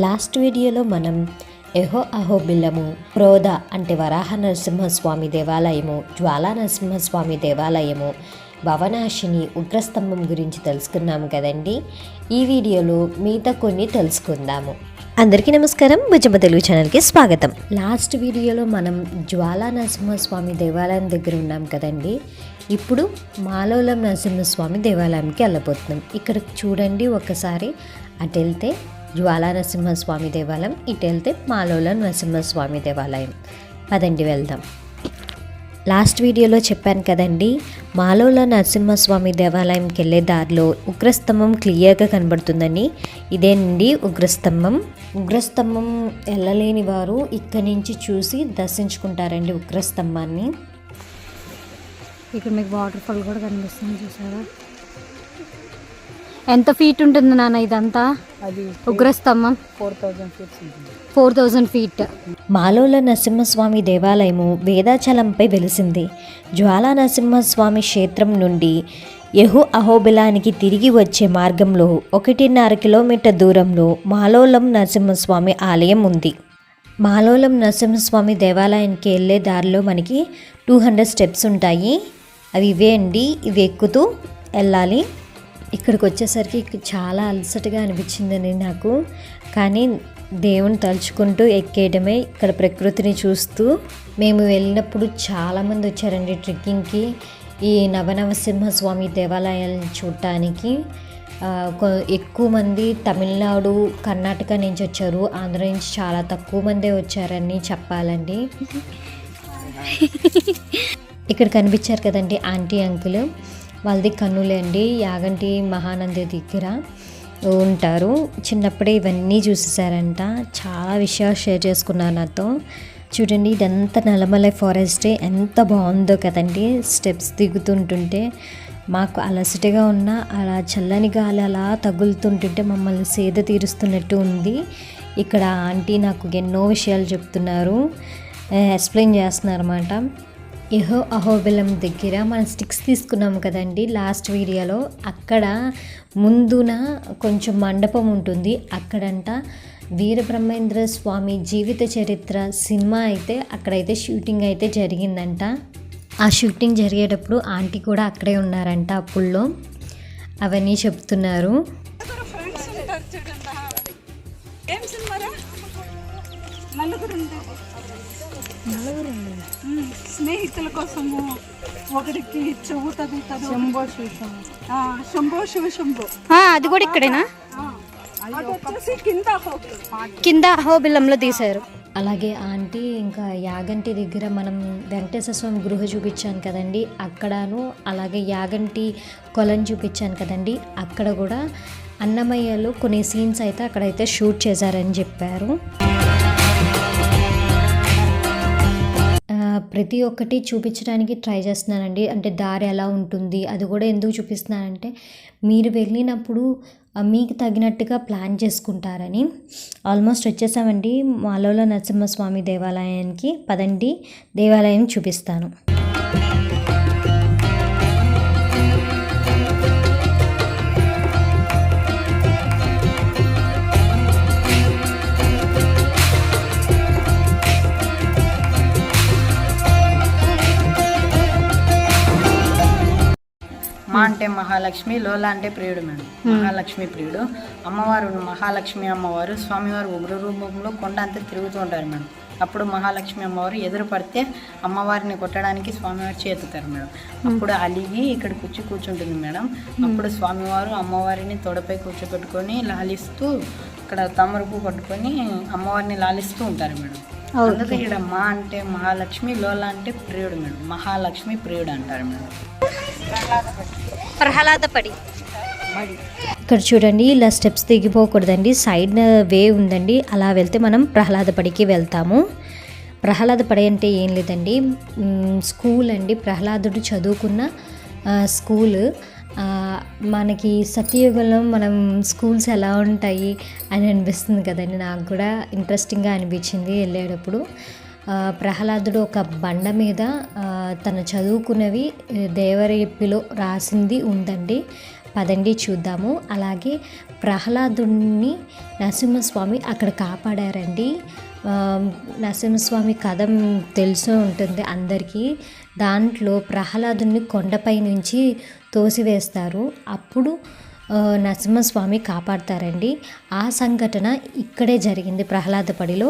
Last వీడియోలో మనం ఎహో అహోబిలము, ప్రోద అంటే వరాహ నరసింహస్వామి దేవాలయము, జ్వాలా నరసింహస్వామి దేవాలయము, భవనాశిని ఉగ్రస్తంభం గురించి తెలుసుకున్నాము కదండి. ఈ వీడియోలో మిగతా కొన్ని తెలుసుకుందాము. అందరికీ నమస్కారం, భుజమ్మ తెలుగు ఛానల్కి స్వాగతం. లాస్ట్ వీడియోలో మనం జ్వాలా నరసింహస్వామి దేవాలయం దగ్గర ఉన్నాం కదండి. ఇప్పుడు మాలోలం నరసింహస్వామి దేవాలయంకి వెళ్ళబోతున్నాం. ఇక్కడ చూడండి ఒకసారి, అటు వెళ్తే జ్వాలా నరసింహస్వామి దేవాలయం, ఇటు వెళ్తే మాలోలం నరసింహస్వామి దేవాలయం. పదండి వెళ్దాం. లాస్ట్ వీడియోలో చెప్పాను కదండి, మాలోల నరసింహస్వామి దేవాలయంకి వెళ్ళే దారిలో ఉగ్రస్తంభం క్లియర్గా కనబడుతుందని. ఇదేనండి ఉగ్రస్తంభం. ఉగ్రస్తంభం వెళ్ళలేని వారు ఇక్కడి నుంచి చూసి దర్శించుకుంటారండి ఉగ్రస్తంభాన్ని. ఇక్కడ మీకు వాటర్ ఫాల్ కూడా కనిపిస్తుంది, చూసారా? ఎంత ఫీట్ ఉంటుంది నాన్న ఇదంతా? అది ఉగ్రస్తంభం 4000 ఫీట్. మాలోల నరసింహస్వామి దేవాలయము వేదాచలంపై వెలిసింది. జ్వాలా నరసింహస్వామి క్షేత్రం నుండి ఎహు అహోబిలానికి తిరిగి వచ్చే మార్గంలో 1.5 కిలోమీటర్ దూరంలో మాలోలం నరసింహస్వామి ఆలయం ఉంది. మాలోలం నరసింహస్వామి దేవాలయానికి వెళ్ళే దారిలో మనకి 200 స్టెప్స్ ఉంటాయి. అవి ఇవే అండి, ఇవి ఎక్కుతూ వెళ్ళాలి. ఇక్కడికి వచ్చేసరికి చాలా అలసటగా అనిపించిందండి నాకు. కానీ దేవుని తలుచుకుంటూ ఎక్కేయడమే, ఇక్కడ ప్రకృతిని చూస్తూ. మేము వెళ్ళినప్పుడు చాలామంది వచ్చారండి ట్రెక్కింగ్కి, ఈ నవనరసింహస్వామి దేవాలయాలను చూడటానికి. ఎక్కువ మంది తమిళనాడు, కర్ణాటక నుంచి వచ్చారు. ఆంధ్ర నుంచి చాలా తక్కువ మందే వచ్చారని చెప్పాలండి. ఇక్కడ కనిపించారు కదండి ఆంటీ అంకుల్, వాళ్ళది కన్నులే అండి. యాగంటి మహానంది దగ్గర ఉంటారు. చిన్నప్పుడే ఇవన్నీ చూసేసారంట. చాలా విషయాలు షేర్ చేసుకున్నారు నాతో. చూడండి, ఇదంతా నల్లమలై ఫారెస్టే, ఎంత బాగుందో కదండి. స్టెప్స్ దిగుతుంటుంటే మాకు అలసటగా ఉన్న అలా చల్లని గాలి అలా తగులుతుంటుంటే మమ్మల్ని సేద తీరుస్తున్నట్టు ఉంది. ఇక్కడ ఆంటీ నాకు ఎన్నో విషయాలు చెప్తున్నారు, ఎక్స్ప్లెయిన్ చేస్తున్నారు అన్నమాట. ఎహో అహోబిలం దగ్గర మనం స్టిక్స్ తీసుకున్నాము కదండి లాస్ట్ వీడియోలో. అక్కడ ముందున కొంచెం మండపం ఉంటుంది. అక్కడంట వీరబ్రహ్మేంద్ర స్వామి జీవిత చరిత్ర సినిమా అయితే అక్కడైతే షూటింగ్ అయితే జరిగిందంట. ఆ షూటింగ్ జరిగేటప్పుడు ఆంటీ కూడా అక్కడే ఉన్నారంట అప్పుల్లో. అవన్నీ చెప్తున్నారు. స్నేహితుల కోసము ఒకరికి చెబుతుంది శంభో శివ శంభో. అది కూడా ఇక్కడేనా? కింద అహోబిలంలో తీశారు. అలాగే ఆంటీ ఇంకా యాగంటి దగ్గర మనం వెంకటేశ్వర స్వామి గృహ చూపించాను కదండి, అక్కడను అలాగే యాగంటి కొలను చూపించాను కదండి, అక్కడ కూడా అన్నమయ్యలో కొన్ని సీన్స్ అయితే అక్కడైతే షూట్ చేశారని చెప్పారు. ప్రతి ఒక్కటి చూపించడానికి ట్రై చేస్తున్నానండి. అంటే దారి ఎలా ఉంటుంది అది కూడా ఎందుకు చూపిస్తున్నానంటే, మీరు వెళ్ళినప్పుడు మీకు తగినట్టుగా ప్లాన్ చేసుకుంటారని. ఆల్మోస్ట్ వచ్చేసామండి మాలోల నరసింహస్వామి దేవాలయానికి. పదండి దేవాలయం చూపిస్తాను. మా అంటే మహాలక్ష్మి, లోలా అంటే ప్రియుడు మేడం. మహాలక్ష్మి ప్రియుడు. అమ్మవారు మహాలక్ష్మి అమ్మవారు స్వామివారు ఉగ్ర రూపంలో కొండ అంతా తిరుగుతూ ఉంటారు మేడం. అప్పుడు మహాలక్ష్మి అమ్మవారు ఎదురు పడితే అమ్మవారిని కొట్టడానికి స్వామివారు చేతుతారు మేడం. అప్పుడు అలిగి ఇక్కడికి వచ్చి కూర్చుంటుంది మేడం. అప్పుడు స్వామివారు అమ్మవారిని తోడపై కూర్చోబెట్టుకొని లాలిస్తూ ఇక్కడ తమరుపు పట్టుకొని అమ్మవారిని లాలిస్తూ ఉంటారు మేడం. అందుకే ఇక్కడ మా అంటే మహాలక్ష్మి, లోలా అంటే ప్రియుడు మేడం. మహాలక్ష్మి ప్రియుడు అంటారు మేడం. ప్రహ్లాదపడి. ఇక్కడ చూడండి, ఇలా స్టెప్స్ దిగిపోకూడదండి, సైడ్ వే ఉందండి. అలా వెళ్తే మనం ప్రహ్లాదపడికి వెళ్తాము. ప్రహ్లాదపడి అంటే ఏం లేదండి, స్కూల్ అండి. ప్రహ్లాదుడు చదువుకున్న స్కూల్. మనకి సత్యయుగంలో మనం స్కూల్స్ ఎలా ఉంటాయి అని అనిపిస్తుంది కదండి. నాకు కూడా ఇంట్రెస్టింగ్గా అనిపించింది వెళ్ళేటప్పుడు. ప్రహ్లాదుడు ఒక బండ మీద తను చదువుకున్నవి దేవరేపిలో రాసింది ఉందండి. పదండి చూద్దాము. అలాగే ప్రహ్లాదుని నరసింహస్వామి అక్కడ కాపాడారండి. నరసింహస్వామి కథ తెలిసే ఉంటుంది అందరికీ. దాంట్లో ప్రహ్లాదుని కొండపై నుంచి తోసివేస్తారు, అప్పుడు నరసింహస్వామి కాపాడతారండి. ఆ సంఘటన ఇక్కడే జరిగింది ప్రహ్లాదపడిలో.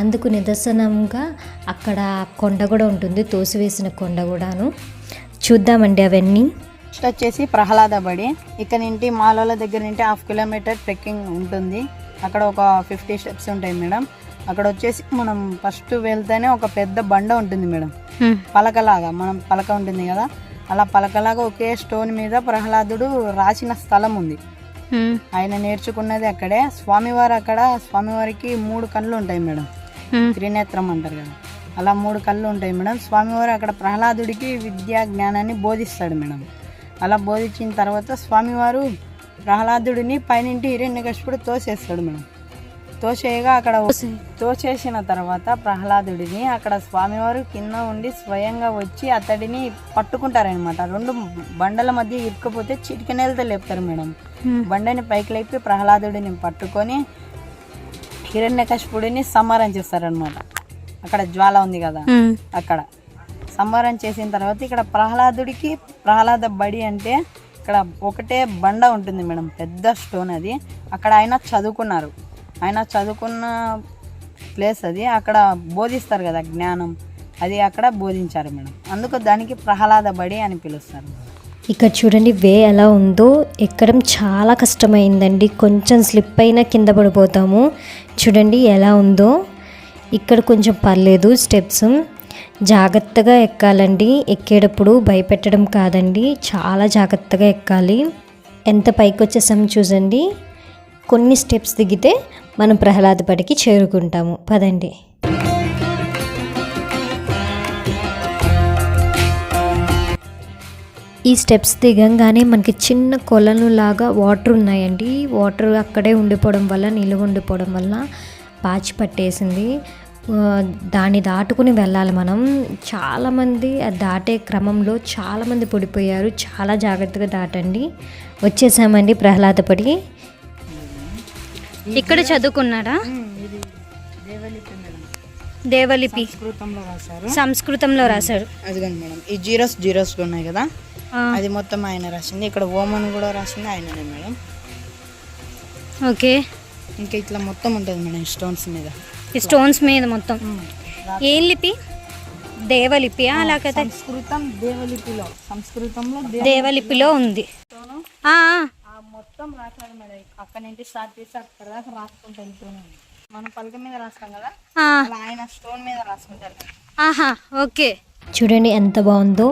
అందుకు నిదర్శనంగా అక్కడ కొండ కూడా ఉంటుంది, తోసివేసిన కొండ కూడాను. చూద్దామండి అవన్నీ. నెక్స్ట్ వచ్చేసి ప్రహ్లాద బడి. ఇక్కడ నుండి మాలోల దగ్గర నుండి 1/2 కిలోమీటర్ ట్రెక్కింగ్ ఉంటుంది. అక్కడ ఒక 50 స్టెప్స్ ఉంటాయి మేడం. అక్కడ వచ్చేసి మనం ఫస్ట్ వెళ్తేనే ఒక పెద్ద బండ ఉంటుంది మేడం, పలకలాగా. మనం పలక ఉంటుంది కదా, అలా పలకలాగా ఒకే స్టోన్ మీద ప్రహ్లాదుడు రాసిన స్థలం ఉంది. ఆయన నేర్చుకున్నది అక్కడే. స్వామివారు అక్కడ, స్వామివారికి 3 కళ్ళు ఉంటాయి మేడం, త్రినేత్రం అంటారు కదా, అలా 3 కళ్ళు ఉంటాయి మేడం. స్వామివారు అక్కడ ప్రహ్లాదుడికి విద్యా జ్ఞానాన్ని బోధిస్తాడు మేడం. అలా బోధించిన తర్వాత స్వామివారు ప్రహ్లాదుడిని పైనింటి హిరణ్యకశిపుడు తోసేస్తాడు మేడం. తోసేయగా అక్కడ తోసేసిన తర్వాత ప్రహ్లాదుడిని అక్కడ స్వామివారు కింద ఉండి స్వయంగా వచ్చి అతడిని పట్టుకుంటారనమాట. 2 బండల మధ్య ఇరుక్కుపోతే చిటికెనేలతో లేపుతారు మేడం. బండని పైకి లేపి ప్రహ్లాదుడిని పట్టుకొని హిరణ్యకశిపుడిని సంహారం చేస్తారనమాట. అక్కడ జ్వాల ఉంది కదా, అక్కడ సంహారం చేసిన తర్వాత ఇక్కడ ప్రహ్లాదుడికి ప్రహ్లాద బడి అంటే ఇక్కడ ఒకటే బండ ఉంటుంది మేడం, పెద్ద స్టోన్ అది. అక్కడ ఆయన చదువుకున్నారు, ఆయన చదువుకున్న ప్లేస్ అది. అక్కడ బోధిస్తారు కదా జ్ఞానం, అది అక్కడ బోధించారు మేడం. అందుకు దానికి ప్రహ్లాద బడి అని పిలుస్తారు. ఇక్కడ చూడండి వే ఎలా ఉందో, ఎక్కడం చాలా కష్టమైందండి. కొంచెం స్లిప్ అయినా కింద పడిపోతాము. చూడండి ఎలా ఉందో. ఇక్కడ కొంచెం పర్లేదు, స్టెప్స్ జాగ్రత్తగా ఎక్కాలండి. ఎక్కేటప్పుడు భయపెట్టడం కాదండి, చాలా జాగ్రత్తగా ఎక్కాలి. ఎంత పైకి వచ్చేసాం చూడండి. కొన్ని స్టెప్స్ దిగితే మనం ప్రహ్లాదపడికి చేరుకుంటాము. పదండి. ఈ స్టెప్స్ దిగంగానే మనకి చిన్న కొలను లాగా వాటర్ ఉన్నాయండి. వాటర్ అక్కడే ఉండిపోవడం వల్ల, నిలువ ఉండిపోవడం వల్ల పాచి పట్టేసింది. దాన్ని దాటుకుని వెళ్ళాలి మనం. చాలామంది దాటే క్రమంలో చాలామంది పడిపోయారు. చాలా జాగ్రత్తగా దాటండి. వచ్చేసామండి ప్రహ్లాదపడి. ఇక్కడ చదువుకున్నారా? దేవలిపి సంస్కృతంలో రాశారు. అదిగోండి మేడం, ఈ జీరోస్ ఉన్నాయి కదా, అది మొత్తం ఆయన రాసింది. ఇక్కడ ఓమన్ కూడా రాసింది ఆయననే మేడం. ఓకే. ఇంకా ఇట్లా మొత్తం ఉంటుంది మేడం స్టోన్స్ మీద. ఈ స్టోన్స్ మీద మొత్తం ఏం లిపి? దేవలిపి. అలాగే సంస్కృతం దేవలిపిలో, సంస్కృతంలో దేవలిపిలో ఉంది. మొత్తం రాశాడు మేడం. అక్కడ నుంచి స్టార్ట్ చేసి అక్కడ దాకా రాసుకుంటూ వెళ్తున్నాను. మనం పలక మీద రాస్తాం కదా, అలా ఆయన స్టోన్ మీద రాసుకుంటారు. ఆహా, ఓకే. చూడండి ఎంత బాగుందో.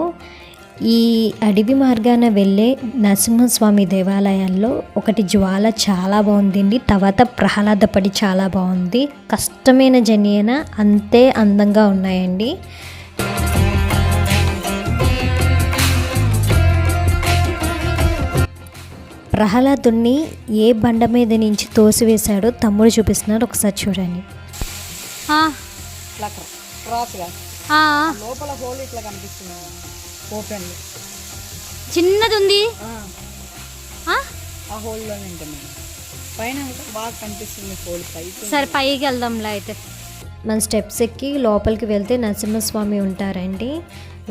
ఈ అడవి మార్గాన వెళ్ళే నరసింహస్వామి దేవాలయాల్లో ఒకటి జ్వాల చాలా బాగుందండి. తర్వాత ప్రహ్లాదపడి చాలా బాగుంది. కష్టమైన జర్నీ అయినా అంతే అందంగా ఉన్నాయండి. ప్రహ్లాదుని ఏ బండ మీద నుంచి తోసివేశాడో తమ్ముడు చూపిస్తున్నారు, ఒకసారి చూడండి. లోపల హోల్ ఇట్లా కనిపిస్తుంది, ఓపెన్ చిన్నది ఉంది. ఆ హోల్లోనే ఉంటుంది పైన బాగా కనిపిస్తుంది హోల్. సరే పైకి వెళ్దాంలా అయితే. మన స్టెప్స్ ఎక్కి లోపలికి వెళ్తే నరసింహస్వామి ఉంటారండి.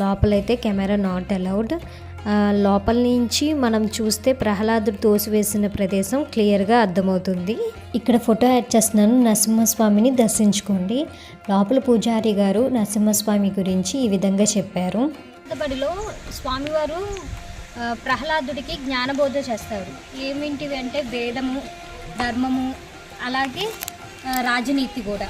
లోపలైతే కెమెరా నాట్ అలౌడ్. లోపల నుంచి మనం చూస్తే ప్రహ్లాదుడు తోసివేసిన ప్రదేశం క్లియర్గా అర్థమవుతుంది. ఇక్కడ ఫోటో యాడ్ చేస్తున్నాను, నరసింహస్వామిని దర్శించుకోండి. లోపల పూజారి గారు నరసింహస్వామి గురించి ఈ విధంగా చెప్పారు. బడిలో స్వామివారు ప్రహ్లాదుడికి జ్ఞానబోధ చేస్తారు. ఏమిటివి అంటే వేదము, ధర్మము, అలాగే రాజనీతి కూడా.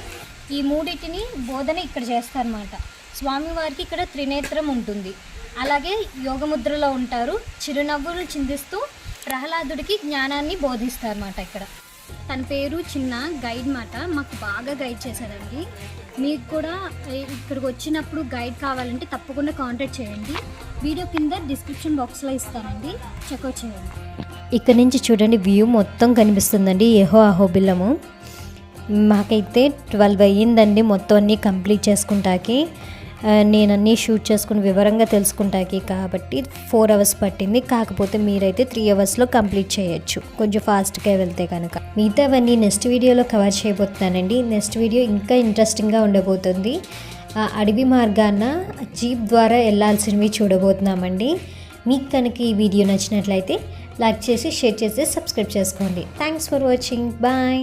ఈ మూడింటిని బోధన ఇక్కడ చేస్తారన్నమాట. స్వామివారికి ఇక్కడ త్రినేత్రం ఉంటుంది. అలాగే యోగముద్రలో ఉంటారు. చిరునవ్వులు చిందిస్తూ ప్రహ్లాదుడికి జ్ఞానాన్ని బోధిస్తారన్నమాట. ఇక్కడ తన పేరు చిన్న గైడ్ మాట, మాకు బాగా గైడ్ చేశారండి. మీకు కూడా ఇక్కడికి వచ్చినప్పుడు గైడ్ కావాలంటే తప్పకుండా కాంటాక్ట్ చేయండి. వీడియో కింద డిస్క్రిప్షన్ బాక్స్లో ఇస్తానండి, చెక్అవుట్ చేయండి. ఇక్కడ నుంచి చూడండి వ్యూ మొత్తం కనిపిస్తుందండి. ఏహో అహోబిలము. మాకైతే 12 అయ్యిందండి మొత్తం అన్నీ కంప్లీట్ చేసుకుంటాకి. నేను అన్నీ షూట్ చేసుకుని వివరంగా తెలుసుకుంటాకి కాబట్టి 4 అవర్స్ పట్టింది. కాకపోతే మీరైతే 3 అవర్స్లో కంప్లీట్ చేయొచ్చు కొంచెం ఫాస్ట్గా వెళ్తే కనుక. మిగతావన్నీ నెక్స్ట్ వీడియోలో కవర్ చేయబోతున్నానండి. నెక్స్ట్ వీడియో ఇంకా ఇంట్రెస్టింగ్గా ఉండబోతుంది. అడవి మార్గాన జీప్ ద్వారా వెళ్ళాల్సినవి చూడబోతున్నామండి. మీకు కనుక ఈ వీడియో నచ్చినట్లయితే లైక్ చేసి షేర్ చేసి సబ్స్క్రైబ్ చేసుకోండి. Thanks for watching. బాయ్.